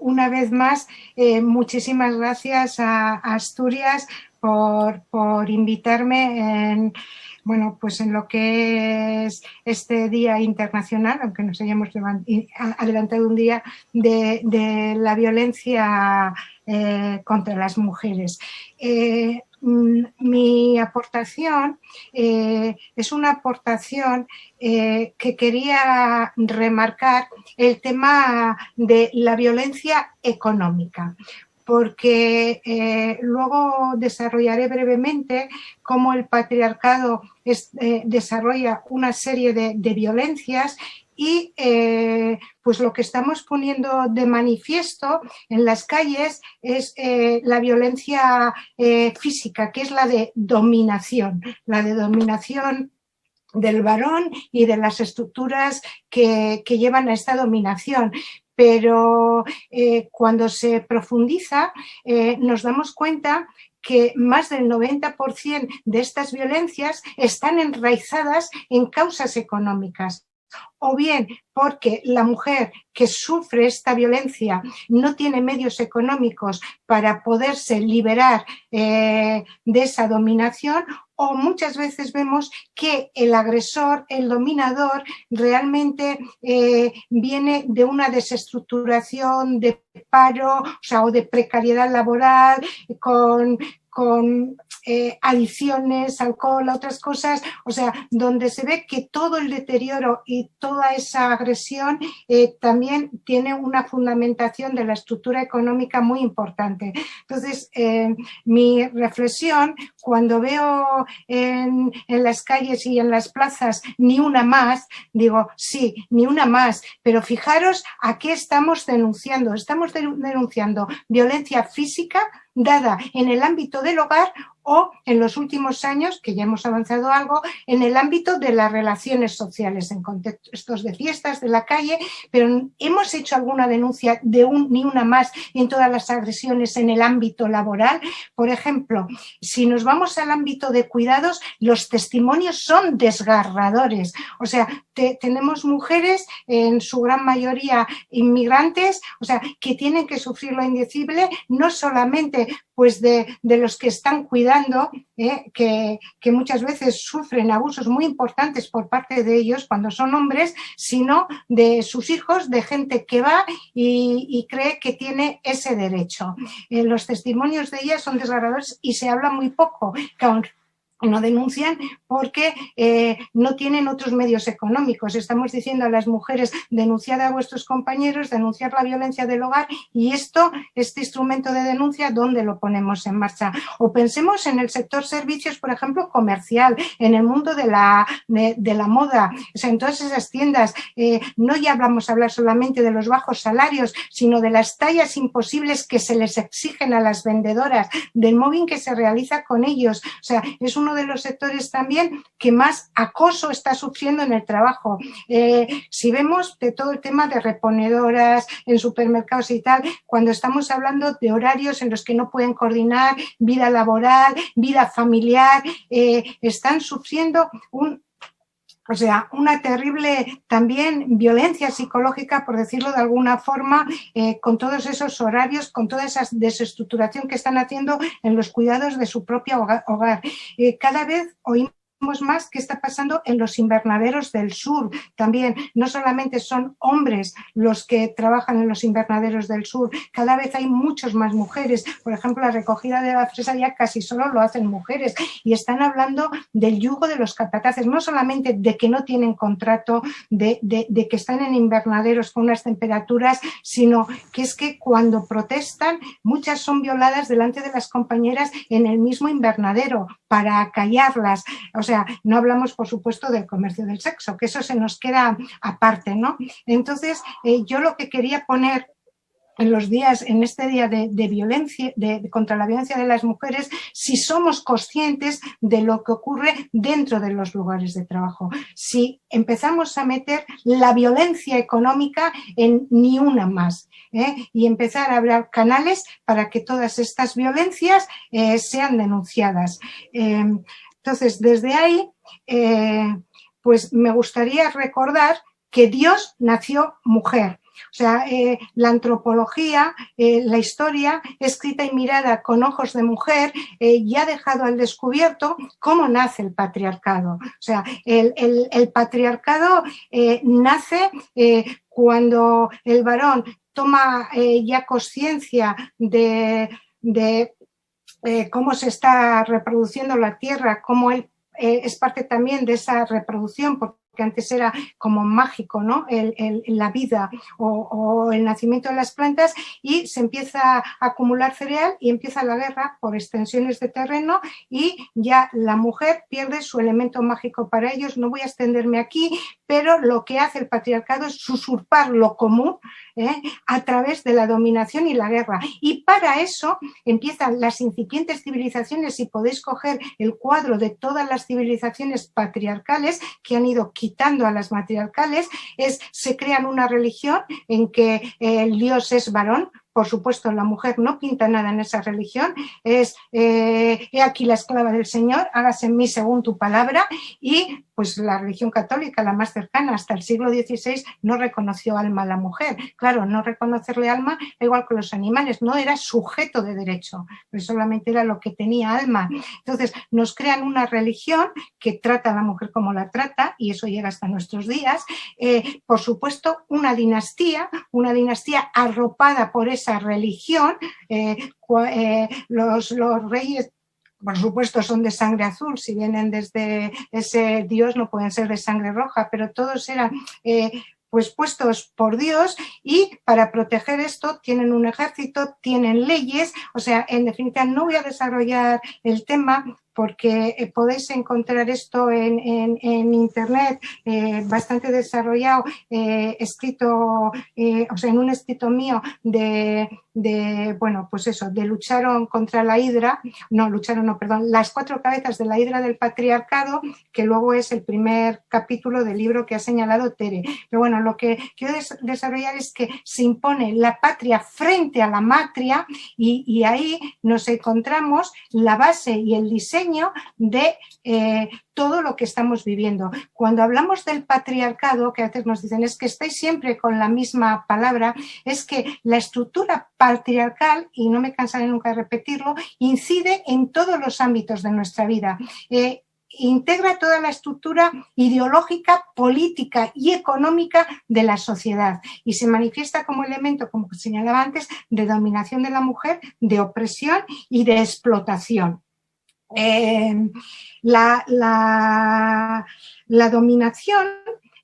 una vez más, muchísimas gracias a Asturias por invitarme en, bueno, pues en lo que es este Día Internacional, aunque nos hayamos adelantado un día, de la violencia contra las mujeres. Mi aportación es una aportación que quería remarcar el tema de la violencia económica, porque luego desarrollaré brevemente cómo el patriarcado desarrolla una serie de violencias y pues lo que estamos poniendo de manifiesto en las calles es la violencia física, que es la de dominación del varón y de las estructuras que llevan a esta dominación. Pero cuando se profundiza nos damos cuenta que más del 90% de estas violencias están enraizadas en causas económicas. O bien porque la mujer que sufre esta violencia no tiene medios económicos para poderse liberar de esa dominación, o muchas veces vemos que el agresor, el dominador, realmente viene de una desestructuración, de paro, o sea, o de precariedad laboral, con adicciones, alcohol, otras cosas, o sea, donde se ve que todo el deterioro y toda esa agresión también tiene una fundamentación de la estructura económica muy importante. Entonces, mi reflexión, cuando veo en las calles y en las plazas ni una más, digo, sí, ni una más, pero fijaros a qué estamos denunciando. Estamos denunciando violencia física dada en el ámbito del hogar o en los últimos años, que ya hemos avanzado algo, en el ámbito de las relaciones sociales, en contextos de fiestas, de la calle, pero hemos hecho alguna denuncia de ni una más en todas las agresiones en el ámbito laboral. Por ejemplo, si nos vamos al ámbito de cuidados, los testimonios son desgarradores. O sea, tenemos mujeres, en su gran mayoría inmigrantes, o sea, que tienen que sufrir lo indecible, no solamente pues de los que están cuidando, que muchas veces sufren abusos muy importantes por parte de ellos cuando son hombres, sino de sus hijos, de gente que va y cree que tiene ese derecho. Los testimonios de ellas son desgarradores y se habla muy poco, no denuncian porque no tienen otros medios económicos. Estamos diciendo a las mujeres, denunciad a vuestros compañeros, denunciar la violencia del hogar, y este instrumento de denuncia, ¿dónde lo ponemos en marcha? O pensemos en el sector servicios, por ejemplo, comercial, en el mundo de la moda, o sea, en todas esas tiendas, no ya vamos a hablar solamente de los bajos salarios, sino de las tallas imposibles que se les exigen a las vendedoras, del mobbing que se realiza con ellos. O sea, es uno de los sectores también que más acoso está sufriendo en el trabajo. Si vemos de todo el tema de reponedoras en supermercados y tal, cuando estamos hablando de horarios en los que no pueden coordinar vida laboral, vida familiar, están sufriendo una terrible también violencia psicológica, por decirlo de alguna forma, con todos esos horarios, con toda esa desestructuración que están haciendo en los cuidados de su propio hogar. Cada vez oímos más qué está pasando en los invernaderos del sur también. No solamente son hombres los que trabajan en los invernaderos del sur, cada vez hay muchas más mujeres. Por ejemplo, la recogida de la fresa ya casi solo lo hacen mujeres, y están hablando del yugo de los capataces, no solamente de que no tienen contrato, de que están en invernaderos con unas temperaturas, sino que es que cuando protestan, muchas son violadas delante de las compañeras en el mismo invernadero para acallarlas. O sea, no hablamos, por supuesto, del comercio del sexo, que eso se nos queda aparte, ¿no? Entonces, yo lo que quería poner en este día de violencia, contra la violencia de las mujeres, si somos conscientes de lo que ocurre dentro de los lugares de trabajo, si empezamos a meter la violencia económica en ni una más, y empezar a abrir canales para que todas estas violencias sean denunciadas. Entonces, desde ahí, pues me gustaría recordar que Dios nació mujer, O sea, la antropología, la historia, escrita y mirada con ojos de mujer, ya ha dejado al descubierto cómo nace el patriarcado. O sea, el patriarcado nace cuando el varón toma ya conciencia de cómo se está reproduciendo la tierra, cómo él es parte también de esa reproducción, porque antes era como mágico, ¿no? La vida o el nacimiento de las plantas, y se empieza a acumular cereal y empieza la guerra por extensiones de terreno y ya la mujer pierde su elemento mágico para ellos. No voy a extenderme aquí, pero lo que hace el patriarcado es usurpar lo común a través de la dominación y la guerra. Y para eso empiezan las incipientes civilizaciones, y podéis coger el cuadro de todas las civilizaciones patriarcales que han ido quitando a las matriarcales, se crean una religión en que el dios es varón. Por supuesto, la mujer no pinta nada en esa religión, he aquí la esclava del Señor, hágase en mí según tu palabra, y pues la religión católica, la más cercana, hasta el siglo XVI, no reconoció alma a la mujer. Claro, no reconocerle alma, igual que los animales, no era sujeto de derecho, pero solamente era lo que tenía alma. Entonces, nos crean una religión que trata a la mujer como la trata, y eso llega hasta nuestros días. Por supuesto, una dinastía arropada por esa religión. Los reyes, por supuesto, son de sangre azul, si vienen desde ese dios no pueden ser de sangre roja, pero todos eran pues puestos por Dios, y para proteger esto tienen un ejército, tienen leyes. O sea, en definitiva, no voy a desarrollar el tema porque podéis encontrar esto en internet bastante desarrollado, escrito, o sea, en un escrito mío bueno, pues eso, lucharon contra la hidra, las 4 cabezas de la hidra del patriarcado, que luego es el primer capítulo del libro que ha señalado Tere. Pero bueno, lo que quiero desarrollar es que se impone la patria frente a la matria, y ahí nos encontramos la base y el diseño de todo lo que estamos viviendo. Cuando hablamos del patriarcado, que a veces nos dicen es que estáis siempre con la misma palabra, es que la estructura patriarcal, y no me cansaré nunca de repetirlo, incide en todos los ámbitos de nuestra vida. Integra toda la estructura ideológica, política y económica de la sociedad, y se manifiesta como elemento, como señalaba antes, de dominación de la mujer, de opresión y de explotación. La dominación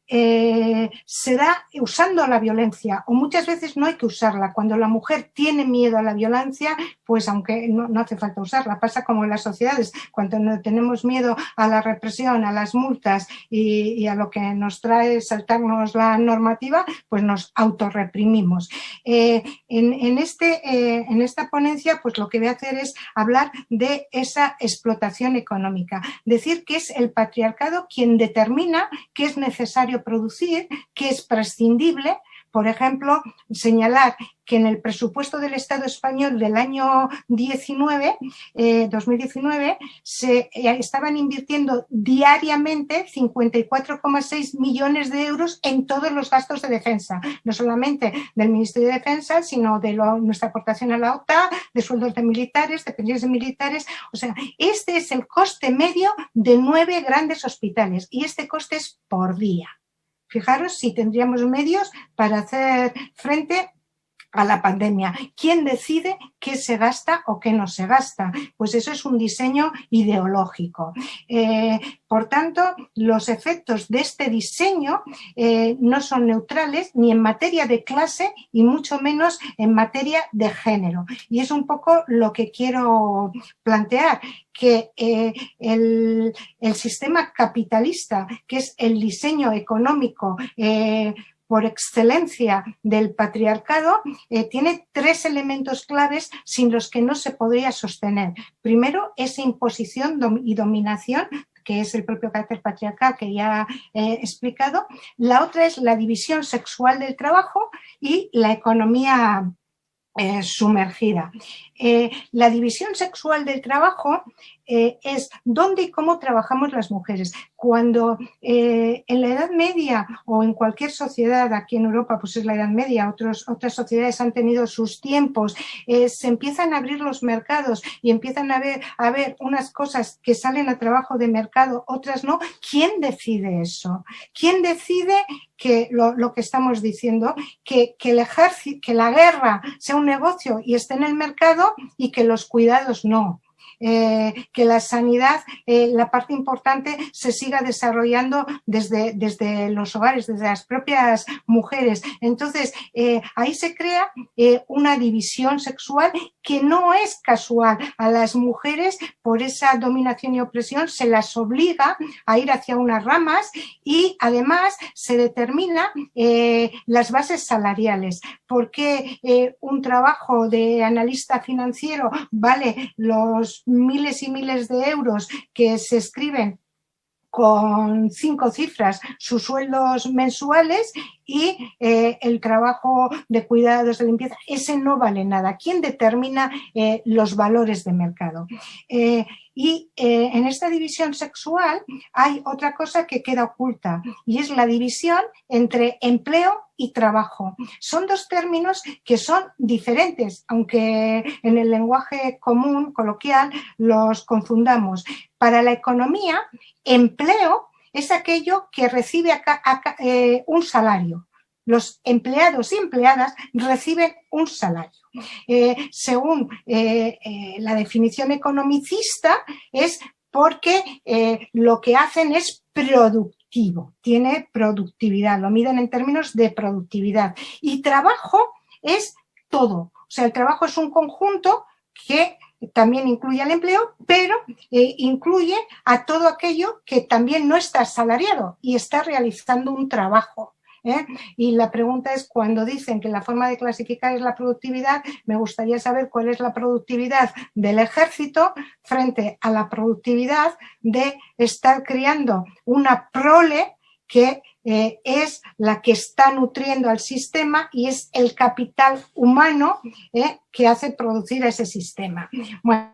se da usando la violencia, o muchas veces no hay que usarla. Cuando la mujer tiene miedo a la violencia, pues aunque no hace falta usarla. Pasa como en las sociedades, cuando tenemos miedo a la represión, a las multas y a lo que nos trae saltarnos la normativa, pues nos autorreprimimos. En esta ponencia, pues lo que voy a hacer es hablar de esa explotación económica, decir que es el patriarcado quien determina qué es necesario producir, qué es prescindible. Por ejemplo, señalar que en el presupuesto del Estado español del año 2019, se estaban invirtiendo diariamente 54,6 millones de euros en todos los gastos de defensa, no solamente del Ministerio de Defensa, sino de nuestra aportación a la OTAN, de sueldos de militares, de pensiones de militares. O sea, este es el coste medio de 9 grandes hospitales, y este coste es por día. Fijaros si tendríamos medios para hacer frente a la pandemia. ¿Quién decide qué se gasta o qué no se gasta? Pues eso es un diseño ideológico. Por tanto, los efectos de este diseño no son neutrales ni en materia de clase y mucho menos en materia de género. Y es un poco lo que quiero plantear, que el sistema capitalista, que es el diseño económico por excelencia del patriarcado, tiene 3 elementos claves sin los que no se podría sostener. Primero, esa imposición y dominación, que es el propio carácter patriarcal que ya he explicado. La otra es la división sexual del trabajo y la economía sumergida. La división sexual del trabajo es dónde y cómo trabajamos las mujeres. cuando en la Edad Media o en cualquier sociedad, aquí en Europa pues es la Edad Media, otras sociedades han tenido sus tiempos, se empiezan a abrir los mercados y empiezan a ver unas cosas que salen a trabajo de mercado, otras no. ¿Quién decide eso? ¿Quién decide que lo que estamos diciendo, que el ejército, que la guerra sea un negocio y esté en el mercado y que los cuidados no? Que la sanidad, la parte importante, se siga desarrollando desde los hogares, desde las propias mujeres. Entonces, ahí se crea una división sexual que no es casual. A las mujeres, por esa dominación y opresión, se las obliga a ir hacia unas ramas y además se determina las bases salariales. ¿Por qué un trabajo de analista financiero vale los miles y miles de euros que se escriben con 5 cifras sus sueldos mensuales y el trabajo de cuidados, de limpieza, ese no vale nada? ¿Quién determina los valores de mercado? En esta división sexual hay otra cosa que queda oculta y es la división entre empleo y trabajo. Son dos términos que son diferentes, aunque en el lenguaje común, coloquial, los confundamos. Para la economía, empleo es aquello que recibe un salario. Los empleados y empleadas reciben un salario. Según la definición economicista, es porque lo que hacen es productivo, tiene productividad, lo miden en términos de productividad. Y trabajo es todo, o sea, el trabajo es un conjunto que también incluye al empleo, pero incluye a todo aquello que también no está asalariado y está realizando un trabajo. Y la pregunta es, cuando dicen que la forma de clasificar es la productividad, me gustaría saber cuál es la productividad del ejército frente a la productividad de estar creando una prole que es la que está nutriendo al sistema y es el capital humano que hace producir ese sistema. Bueno,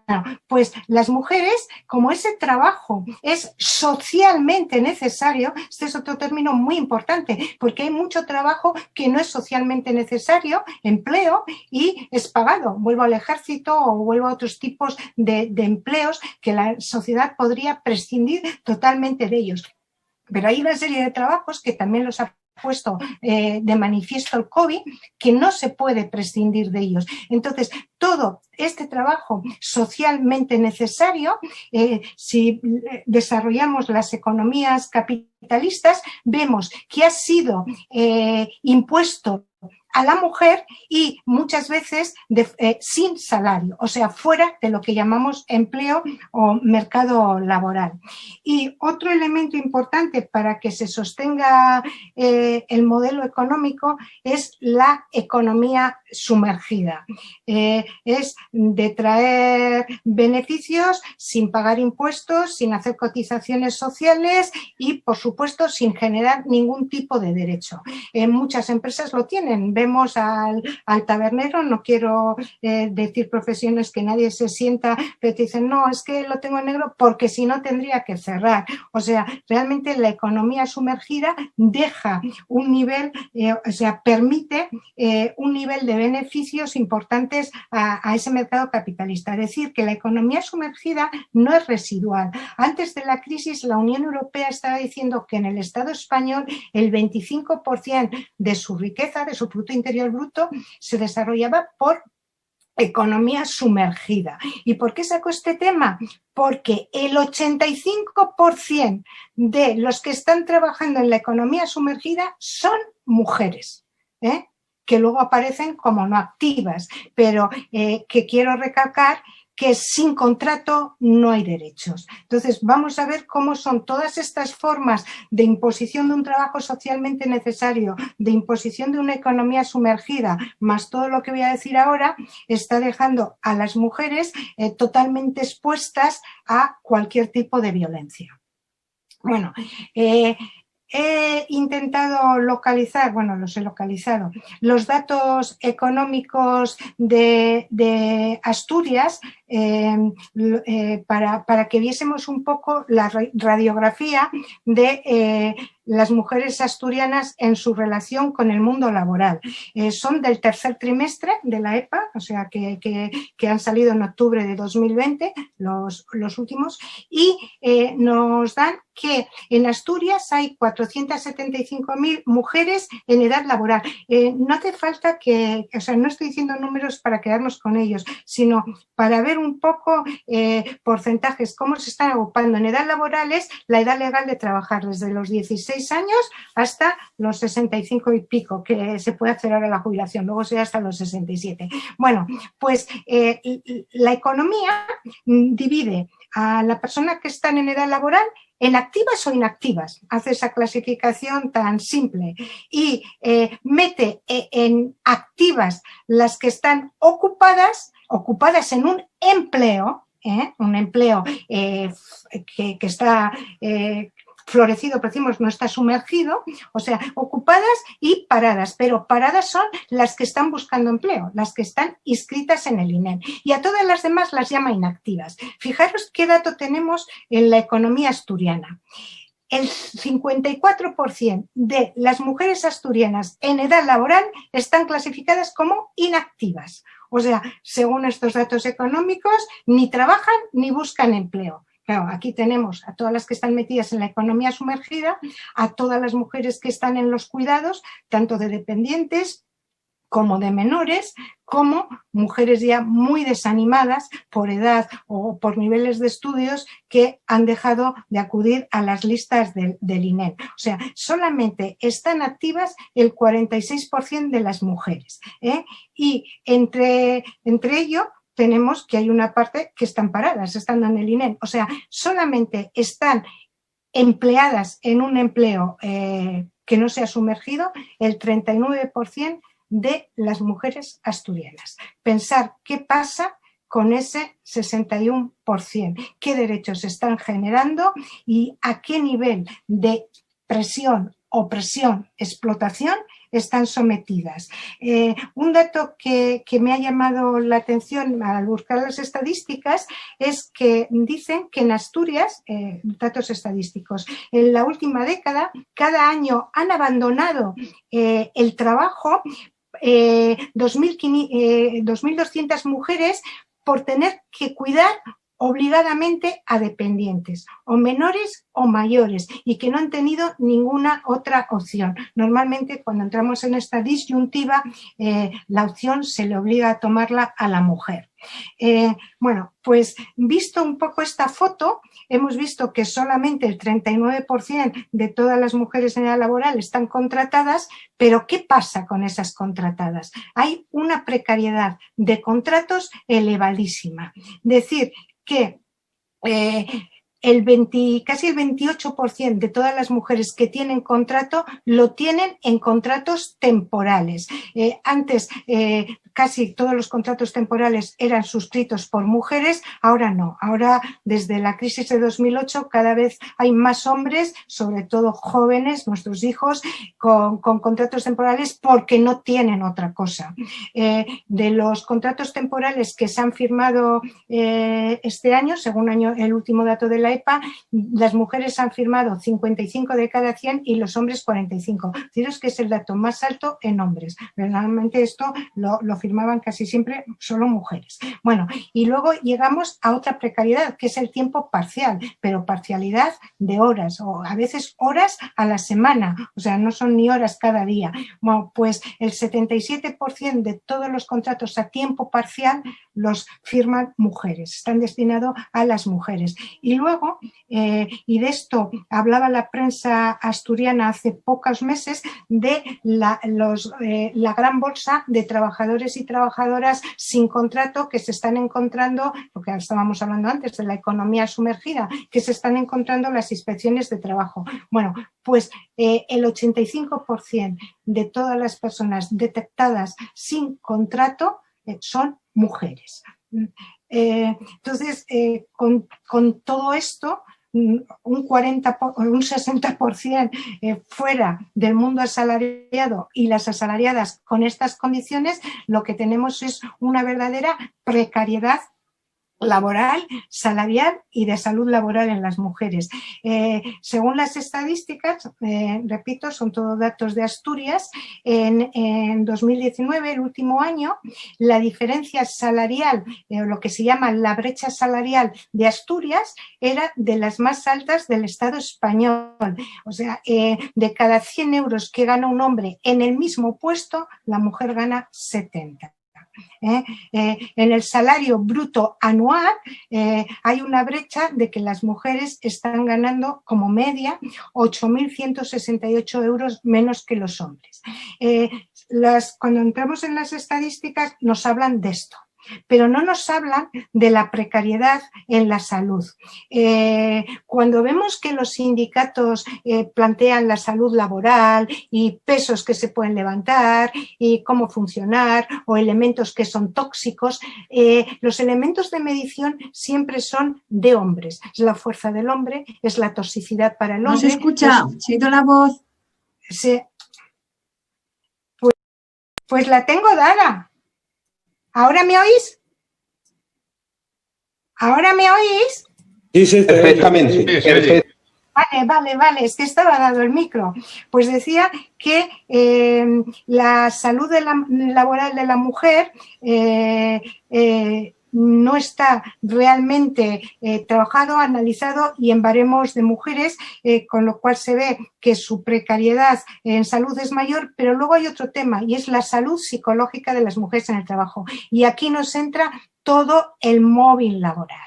pues las mujeres, como ese trabajo es socialmente necesario, este es otro término muy importante, porque hay mucho trabajo que no es socialmente necesario, empleo, y es pagado. Vuelvo al ejército o vuelvo a otros tipos de empleos que la sociedad podría prescindir totalmente de ellos. Pero hay una serie de trabajos que también los ha puesto de manifiesto el COVID, que no se puede prescindir de ellos. Entonces, todo este trabajo socialmente necesario, si desarrollamos las economías capitalistas, vemos que ha sido impuesto a la mujer y muchas veces sin salario, o sea, fuera de lo que llamamos empleo o mercado laboral. Y otro elemento importante para que se sostenga el modelo económico es la economía sumergida. Es de traer beneficios sin pagar impuestos, sin hacer cotizaciones sociales y, por supuesto, sin generar ningún tipo de derecho. Muchas empresas lo tienen. Vemos al tabernero, no quiero decir profesiones que nadie se sienta, pero te dicen, no, es que lo tengo en negro porque si no tendría que cerrar. O sea, realmente la economía sumergida deja un nivel, o sea, permite un nivel de beneficios importantes a ese mercado capitalista. Es decir, que la economía sumergida no es residual. Antes de la crisis, la Unión Europea estaba diciendo que en el Estado español el 25% de su riqueza, de su Producto Interior Bruto, se desarrollaba por economía sumergida. ¿Y por qué saco este tema? Porque el 85% de los que están trabajando en la economía sumergida son mujeres, que luego aparecen como no activas, pero que quiero recalcar que sin contrato no hay derechos. Entonces, vamos a ver cómo son todas estas formas de imposición de un trabajo socialmente necesario, de imposición de una economía sumergida, más todo lo que voy a decir ahora, está dejando a las mujeres totalmente expuestas a cualquier tipo de violencia. Bueno, he intentado localizar, bueno, los he localizado, los datos económicos de Asturias para que viésemos un poco la radiografía de las mujeres asturianas en su relación con el mundo laboral. Son del tercer trimestre de la EPA, o sea que han salido en octubre de 2020, los últimos, y nos dan que en Asturias hay 475.000 mujeres en edad laboral. No hace falta que, o sea, no estoy diciendo números para quedarnos con ellos, sino para ver un poco porcentajes, cómo se están agrupando. En edad laboral es la edad legal de trabajar desde los 16 años hasta los 65 y pico, que se puede hacer ahora la jubilación, luego será hasta los 67. Bueno, pues la economía divide a la persona que están en edad laboral en activas o inactivas, hace esa clasificación tan simple y mete en activas las que están ocupadas en un empleo que está florecido, pero decimos no está sumergido, o sea, ocupadas y paradas, pero paradas son las que están buscando empleo, las que están inscritas en el INEM, y a todas las demás las llama inactivas. Fijaros qué dato tenemos en la economía asturiana. El 54% de las mujeres asturianas en edad laboral están clasificadas como inactivas. O sea, según estos datos económicos, ni trabajan ni buscan empleo. Claro, aquí tenemos a todas las que están metidas en la economía sumergida, a todas las mujeres que están en los cuidados, tanto de dependientes como de menores, como mujeres ya muy desanimadas por edad o por niveles de estudios que han dejado de acudir a las listas del INEM. O sea, solamente están activas el 46% de las mujeres, y entre ello tenemos que hay una parte que están paradas, estando en el INEM. O sea, solamente están empleadas en un empleo que no se ha sumergido el 39% de las mujeres asturianas. Pensar qué pasa con ese 61%, qué derechos se están generando y a qué nivel de presión, opresión, explotación están sometidas. Un dato que me ha llamado la atención al buscar las estadísticas es que dicen que en Asturias, datos estadísticos, en la última década, cada año han abandonado el trabajo 2.200 mujeres por tener que cuidar obligadamente a dependientes, o menores o mayores, y que no han tenido ninguna otra opción. Normalmente cuando entramos en esta disyuntiva, la opción se le obliga a tomarla a la mujer. Bueno, pues visto un poco esta foto, hemos visto que solamente el 39% de todas las mujeres en edad laboral están contratadas, pero ¿qué pasa con esas contratadas? Hay una precariedad de contratos elevadísima. Es decir, que casi el 28% de todas las mujeres que tienen contrato lo tienen en contratos temporales. Antes casi todos los contratos temporales eran suscritos por mujeres, ahora no. Ahora, desde la crisis de 2008, cada vez hay más hombres, sobre todo jóvenes, nuestros hijos, con contratos temporales porque no tienen otra cosa. De los contratos temporales que se han firmado este año, según el último dato de la EPA, las mujeres han firmado 55 de cada 100 y los hombres 45. Deciros que es el dato más alto en hombres. Realmente esto lo firmaban casi siempre solo mujeres. Bueno, y luego llegamos a otra precariedad, que es el tiempo parcial, pero parcialidad de horas, o a veces horas a la semana, o sea, no son ni horas cada día. Bueno, pues el 77% de todos los contratos a tiempo parcial los firman mujeres, están destinados a las mujeres. Y luego, y de esto hablaba la prensa asturiana hace pocos meses, de la gran bolsa de trabajadores y trabajadoras sin contrato que se están encontrando, porque estábamos hablando antes de la economía sumergida, que se están encontrando las inspecciones de trabajo. Bueno, pues el 85% de todas las personas detectadas sin contrato son mujeres. Entonces, con todo esto, un 60% fuera del mundo asalariado y las asalariadas con estas condiciones, lo que tenemos es una verdadera precariedad laboral, salarial y de salud laboral en las mujeres. Según las estadísticas, repito, son todos datos de Asturias, en 2019, el último año, la diferencia salarial, lo que se llama la brecha salarial de Asturias, era de las más altas del Estado español. O sea, de cada 100 euros que gana un hombre en el mismo puesto, la mujer gana 70. En el salario bruto anual hay una brecha de que las mujeres están ganando como media 8.168 euros menos que los hombres. Cuando entramos en las estadísticas nos hablan de esto, pero no nos hablan de la precariedad en la salud. Cuando vemos que los sindicatos plantean la salud laboral y pesos que se pueden levantar y cómo funcionar o elementos que son tóxicos, los elementos de medición siempre son de hombres. Es la fuerza del hombre, es la toxicidad para el hombre. No se escucha, se ha ido la voz. Pues la tengo dada. ¿Ahora me oís? ¿Ahora me oís? Sí, perfectamente. Perfecto. Vale, es que estaba dado el micro. Pues decía que la salud laboral de la mujer no está realmente trabajado, analizado y en baremos de mujeres, con lo cual se ve que su precariedad en salud es mayor, pero luego hay otro tema y es la salud psicológica de las mujeres en el trabajo. Y aquí nos entra todo el móvil laboral.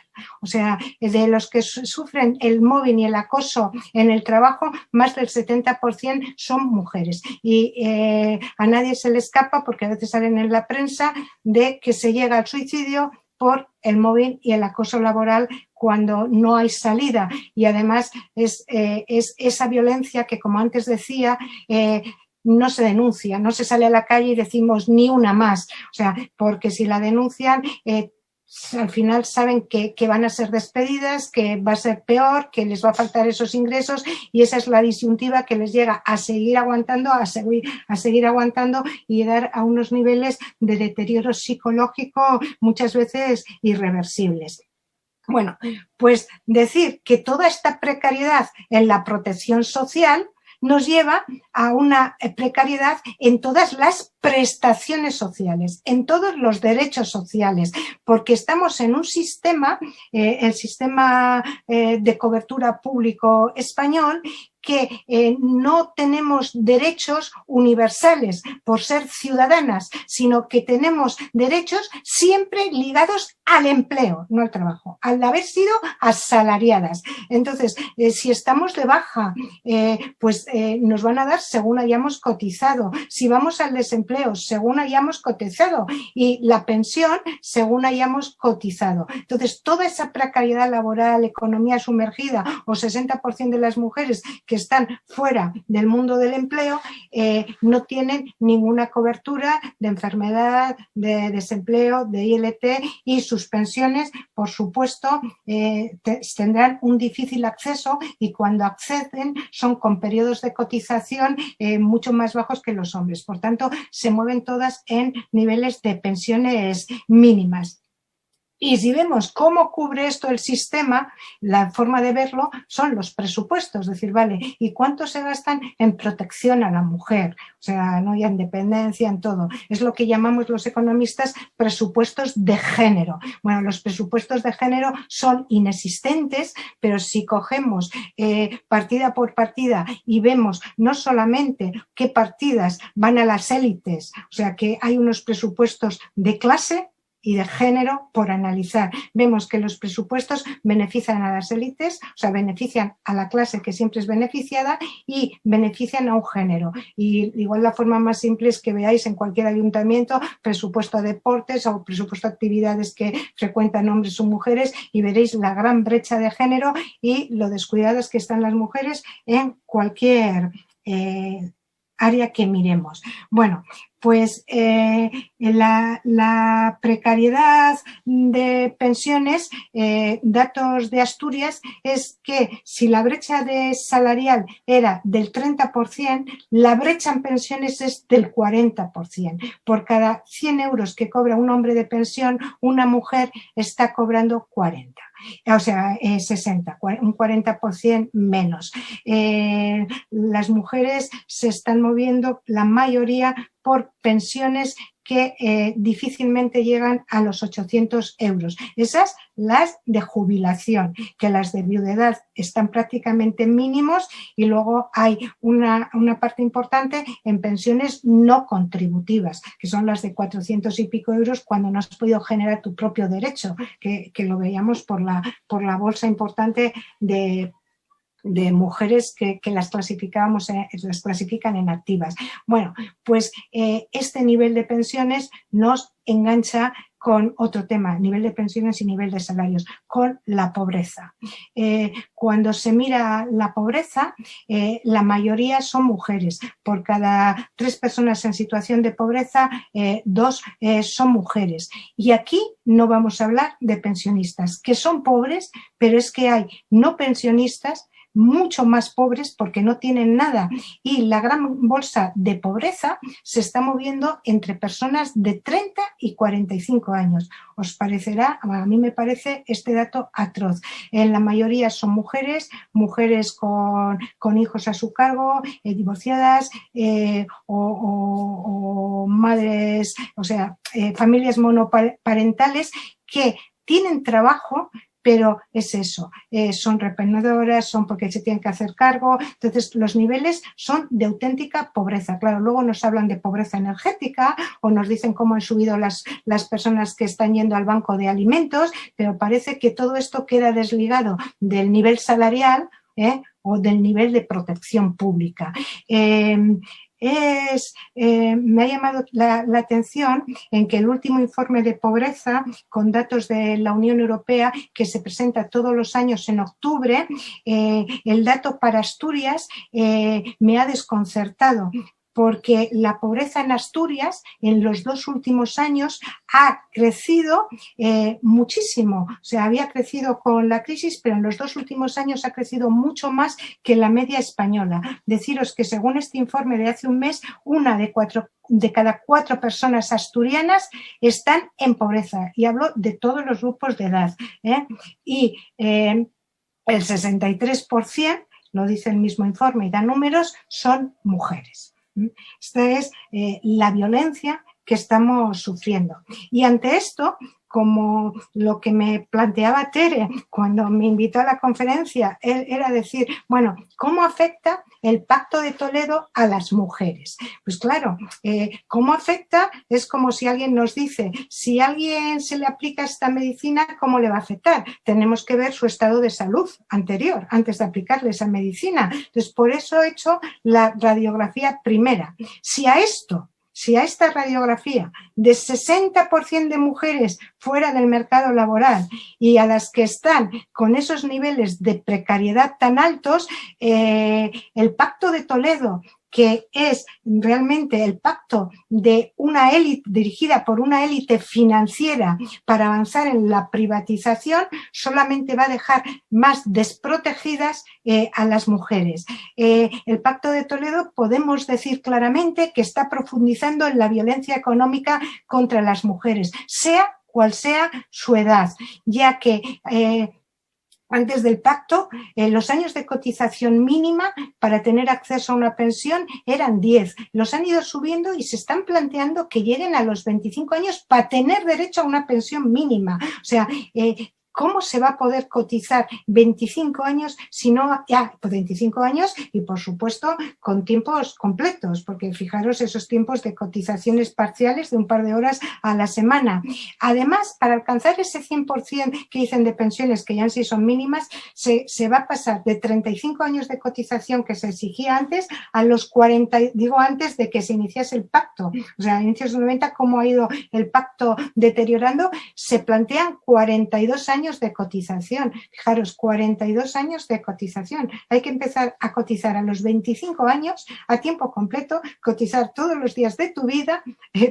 O sea, de los que sufren el mobbing y el acoso en el trabajo, más del 70% son mujeres. Y a nadie se le escapa, porque a veces salen en la prensa, de que se llega al suicidio por el mobbing y el acoso laboral cuando no hay salida. Y además es esa violencia que, como antes decía, no se denuncia, no se sale a la calle y decimos ni una más. O sea, porque si la denuncian, al final saben que van a ser despedidas, que va a ser peor, que les va a faltar esos ingresos, y esa es la disyuntiva que les llega a seguir aguantando, a seguir aguantando y llegar a unos niveles de deterioro psicológico muchas veces irreversibles. Bueno, pues decir que toda esta precariedad en la protección social nos lleva a una precariedad en todas las prestaciones sociales, en todos los derechos sociales, porque estamos en un sistema, el sistema de cobertura público español, que no tenemos derechos universales por ser ciudadanas, sino que tenemos derechos siempre ligados al empleo, no al trabajo, al haber sido asalariadas. Entonces, si estamos de baja, pues nos van a dar según hayamos cotizado. Si vamos al desempleo, según hayamos cotizado. Y la pensión, según hayamos cotizado. Entonces, toda esa precariedad laboral, economía sumergida o 60% de las mujeres que están fuera del mundo del empleo no tienen ninguna cobertura de enfermedad, de desempleo, de ILT, y sus pensiones, por supuesto, tendrán un difícil acceso, y cuando acceden son con periodos de cotización mucho más bajos que los hombres. Por tanto, se mueven todas en niveles de pensiones mínimas. Y si vemos cómo cubre esto el sistema, la forma de verlo son los presupuestos, es decir, vale, ¿y cuánto se gastan en protección a la mujer? O sea, no hay en dependencia, en todo. Es lo que llamamos los economistas presupuestos de género. Bueno, los presupuestos de género son inexistentes, pero si cogemos partida por partida y vemos no solamente qué partidas van a las élites, o sea, que hay unos presupuestos de clase y de género por analizar. Vemos que los presupuestos benefician a las élites, o sea, benefician a la clase que siempre es beneficiada y benefician a un género. Y igual la forma más simple es que veáis en cualquier ayuntamiento presupuesto a deportes o presupuesto a actividades que frecuentan hombres o mujeres, y veréis la gran brecha de género y lo descuidadas que están las mujeres en cualquier área que miremos. Bueno, pues la precariedad de pensiones, datos de Asturias, es que si la brecha salarial era del 30%, la brecha en pensiones es del 40%. Por cada 100 euros que cobra un hombre de pensión, una mujer está cobrando 40. O sea, 60, un 40% menos. Las mujeres se están moviendo, la mayoría, por pensiones que difícilmente llegan a los 800 euros. Esas las de jubilación, que las de viudedad están prácticamente mínimos, y luego hay una parte importante en pensiones no contributivas, que son las de 400 y pico euros cuando no has podido generar tu propio derecho, que lo veíamos por la bolsa importante de mujeres que las clasifican en activas. Bueno, pues este nivel de pensiones nos engancha con otro tema, nivel de pensiones y nivel de salarios, con la pobreza. Cuando se mira la pobreza, la mayoría son mujeres. Por cada 3 personas en situación de pobreza, 2 son mujeres. Y aquí no vamos a hablar de pensionistas, que son pobres, pero es que hay no pensionistas mucho más pobres porque no tienen nada, y la gran bolsa de pobreza se está moviendo entre personas de 30 y 45 años. Os parecerá, a mí me parece este dato atroz. En la mayoría son mujeres con hijos a su cargo, divorciadas o madres, o sea, familias monoparentales que tienen trabajo, pero es eso, son repenadoras, son porque se tienen que hacer cargo. Entonces los niveles son de auténtica pobreza. Claro, luego nos hablan de pobreza energética o nos dicen cómo han subido las personas que están yendo al banco de alimentos, pero parece que todo esto queda desligado del nivel salarial o del nivel de protección pública. Me ha llamado la atención en que el último informe de pobreza, con datos de la Unión Europea, que se presenta todos los años en octubre, el dato para Asturias me ha desconcertado, porque la pobreza en Asturias en los 2 últimos años ha crecido muchísimo. O sea, había crecido con la crisis, pero en los 2 últimos años ha crecido mucho más que la media española. Deciros que según este informe de hace un mes, 1 de cada 4 personas asturianas están en pobreza. Y hablo de todos los grupos de edad. Y el 63%, lo dice el mismo informe y da números, son mujeres. Esta es la violencia que estamos sufriendo. Y ante esto, como lo que me planteaba Tere cuando me invitó a la conferencia era decir, bueno, ¿cómo afecta el Pacto de Toledo a las mujeres? Pues claro, ¿cómo afecta? Es como si alguien nos dice, si a alguien se le aplica esta medicina, ¿cómo le va a afectar? Tenemos que ver su estado de salud anterior, antes de aplicarle esa medicina. Entonces, por eso he hecho la radiografía primera. Si a esta radiografía de 60% de mujeres fuera del mercado laboral y a las que están con esos niveles de precariedad tan altos, el Pacto de Toledo, que es realmente el pacto de una élite, dirigida por una élite financiera para avanzar en la privatización, solamente va a dejar más desprotegidas a las mujeres. El Pacto de Toledo podemos decir claramente que está profundizando en la violencia económica contra las mujeres, sea cual sea su edad, ya que antes del pacto, los años de cotización mínima para tener acceso a una pensión eran 10. Los han ido subiendo y se están planteando que lleguen a los 25 años para tener derecho a una pensión mínima. O sea, ¿cómo se va a poder cotizar 25 años si no, ya, 25 años y por supuesto con tiempos completos? Porque fijaros esos tiempos de cotizaciones parciales de un par de horas a la semana. Además, para alcanzar ese 100% que dicen de pensiones, que ya en sí son mínimas, se va a pasar de 35 años de cotización que se exigía antes a los 40, digo antes de que se iniciase el pacto. O sea, a inicios de 90, ¿cómo ha ido el pacto deteriorando? Se plantean 42 años años de cotización. Fijaros, 42 años de cotización. Hay que empezar a cotizar a los 25 años a tiempo completo, cotizar todos los días de tu vida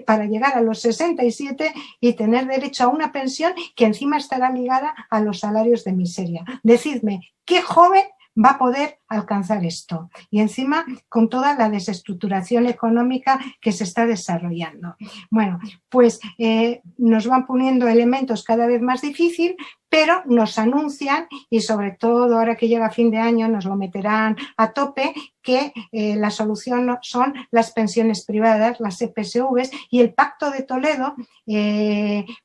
para llegar a los 67 y tener derecho a una pensión que encima estará ligada a los salarios de miseria. Decidme, ¿qué joven va a poder alcanzar esto? Y encima con toda la desestructuración económica que se está desarrollando. Bueno, pues nos van poniendo elementos cada vez más difíciles, pero nos anuncian, y sobre todo ahora que llega fin de año nos lo meterán a tope, que la solución son las pensiones privadas, las EPSVs, y el Pacto de Toledo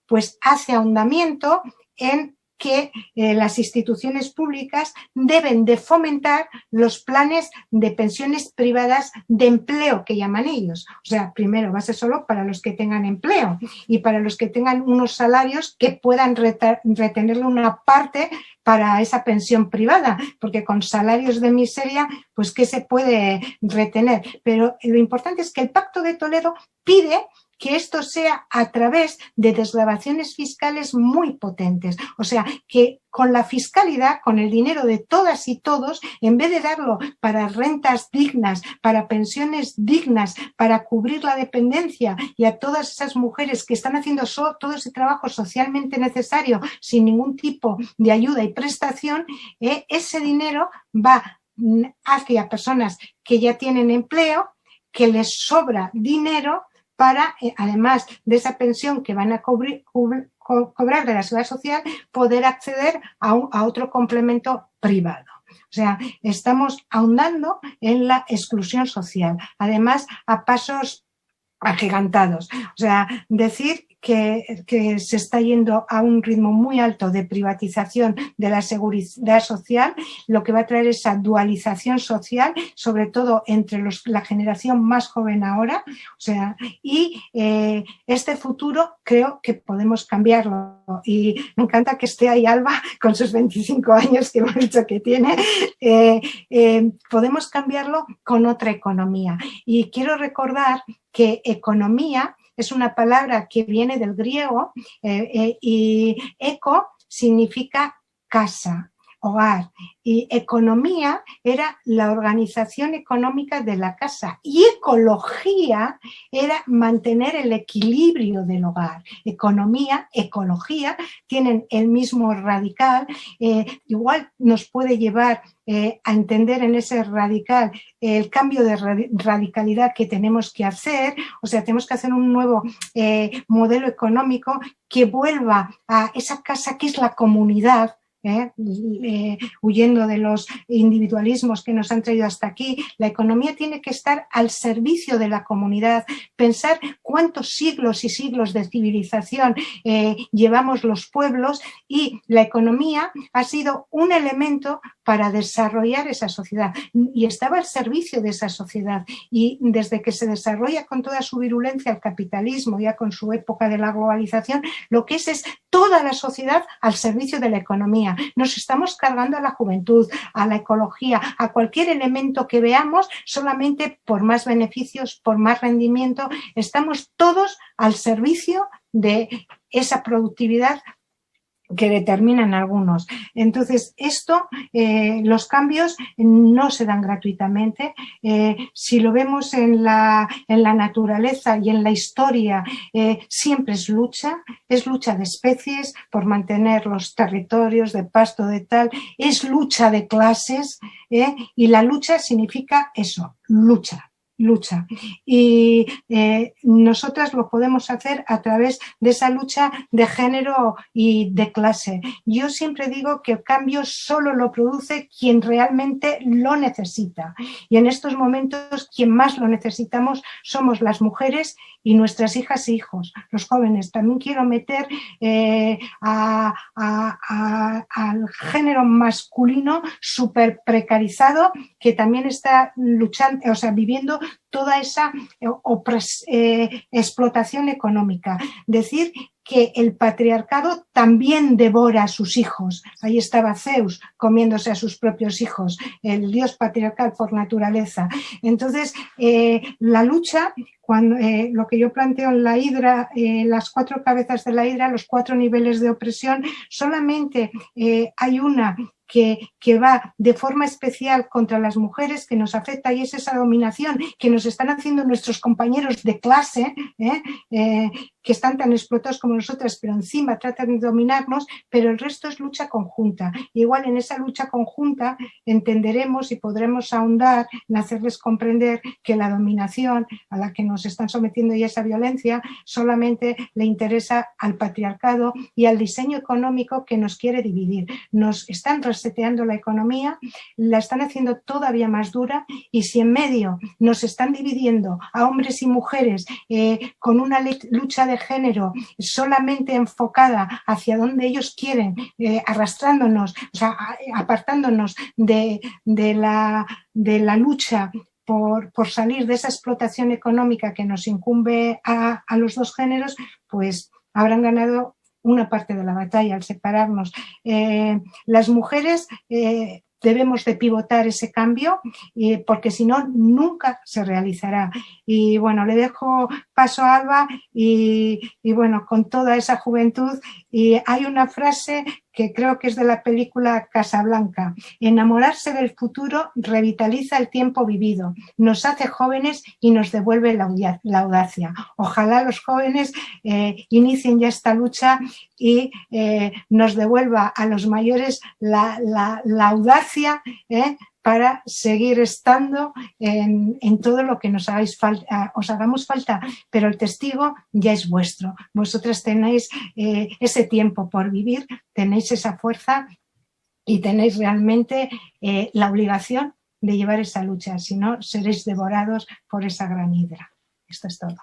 pues hace ahondamiento en que las instituciones públicas deben de fomentar los planes de pensiones privadas de empleo que llaman ellos. O sea, primero va a ser solo para los que tengan empleo y para los que tengan unos salarios que puedan retenerle una parte para esa pensión privada, porque con salarios de miseria, pues ¿qué se puede retener? Pero lo importante es que el Pacto de Toledo pide que esto sea a través de desgravaciones fiscales muy potentes. O sea, que con la fiscalidad, con el dinero de todas y todos, en vez de darlo para rentas dignas, para pensiones dignas, para cubrir la dependencia y a todas esas mujeres que están haciendo todo ese trabajo socialmente necesario sin ningún tipo de ayuda y prestación, ese dinero va hacia personas que ya tienen empleo, que les sobra dinero para, además de esa pensión que van a cobrar de la Seguridad Social, poder acceder a otro complemento privado. O sea, estamos ahondando en la exclusión social, además a pasos agigantados. O sea, decir que se está yendo a un ritmo muy alto de privatización de la seguridad social, lo que va a traer esa dualización social, sobre todo entre la generación más joven ahora, o sea, y este futuro creo que podemos cambiarlo. Y me encanta que esté ahí Alba con sus 25 años que hemos dicho que tiene. Podemos cambiarlo con otra economía. Y quiero recordar que economía es una palabra que viene del griego y eco significa casa, hogar, y economía era la organización económica de la casa y ecología era mantener el equilibrio del hogar. Economía, ecología tienen el mismo radical, igual nos puede llevar a entender en ese radical el cambio de radicalidad que tenemos que hacer, o sea, tenemos que hacer un nuevo modelo económico que vuelva a esa casa que es la comunidad, huyendo de los individualismos que nos han traído hasta aquí. La economía tiene que estar al servicio de la comunidad, pensar cuántos siglos y siglos de civilización llevamos los pueblos, y la economía ha sido un elemento para desarrollar esa sociedad y estaba al servicio de esa sociedad, y desde que se desarrolla con toda su virulencia el capitalismo, ya con su época de la globalización, lo que es toda la sociedad al servicio de la economía. Nos estamos cargando a la juventud, a la ecología, a cualquier elemento que veamos solamente por más beneficios, por más rendimiento. Estamos todos al servicio de esa productividad que determinan algunos. Entonces, los cambios no se dan gratuitamente. Si lo vemos en la naturaleza y en la historia, siempre es lucha de especies por mantener los territorios de pasto de tal, es lucha de clases, y la lucha significa eso, lucha. Y nosotras lo podemos hacer a través de esa lucha de género y de clase. Yo siempre digo que el cambio solo lo produce quien realmente lo necesita, y en estos momentos quien más lo necesitamos somos las mujeres y nuestras hijas e hijos, los jóvenes. También quiero meter al género masculino súper precarizado, que también está luchando, o sea, viviendo toda esa explotación económica. Decir que el patriarcado también devora a sus hijos. Ahí estaba Zeus comiéndose a sus propios hijos, el dios patriarcal por naturaleza. Entonces, la lucha, lo que yo planteo en la hidra, las 4 cabezas de la hidra, los 4 niveles de opresión, solamente hay una que va de forma especial contra las mujeres, que nos afecta, y es esa dominación que nos están haciendo nuestros compañeros de clase, que están tan explotados como nosotras, pero encima tratan de dominarnos, pero el resto es lucha conjunta. Igual en esa lucha conjunta entenderemos y podremos ahondar en hacerles comprender que la dominación a la que nos están sometiendo y esa violencia solamente le interesa al patriarcado y al diseño económico que nos quiere dividir. Nos están reseteando la economía, la están haciendo todavía más dura, y si en medio nos están dividiendo a hombres y mujeres con una lucha de género solamente enfocada hacia donde ellos quieren, arrastrándonos, o sea, apartándonos de la lucha por salir de esa explotación económica que nos incumbe a los 2 géneros, pues habrán ganado una parte de la batalla al separarnos. Las mujeres debemos de pivotar ese cambio, porque si no, nunca se realizará. Y bueno, le dejo paso a Alba y bueno, con toda esa juventud. Y hay una frase que creo que es de la película Casablanca: enamorarse del futuro revitaliza el tiempo vivido, nos hace jóvenes y nos devuelve la audacia. Ojalá los jóvenes inicien ya esta lucha y nos devuelva a los mayores la audacia, para seguir estando en todo lo que os hagamos falta, pero el testigo ya es vuestro. Vosotras tenéis ese tiempo por vivir, tenéis esa fuerza y tenéis realmente la obligación de llevar esa lucha, si no seréis devorados por esa gran hidra. Esto es todo.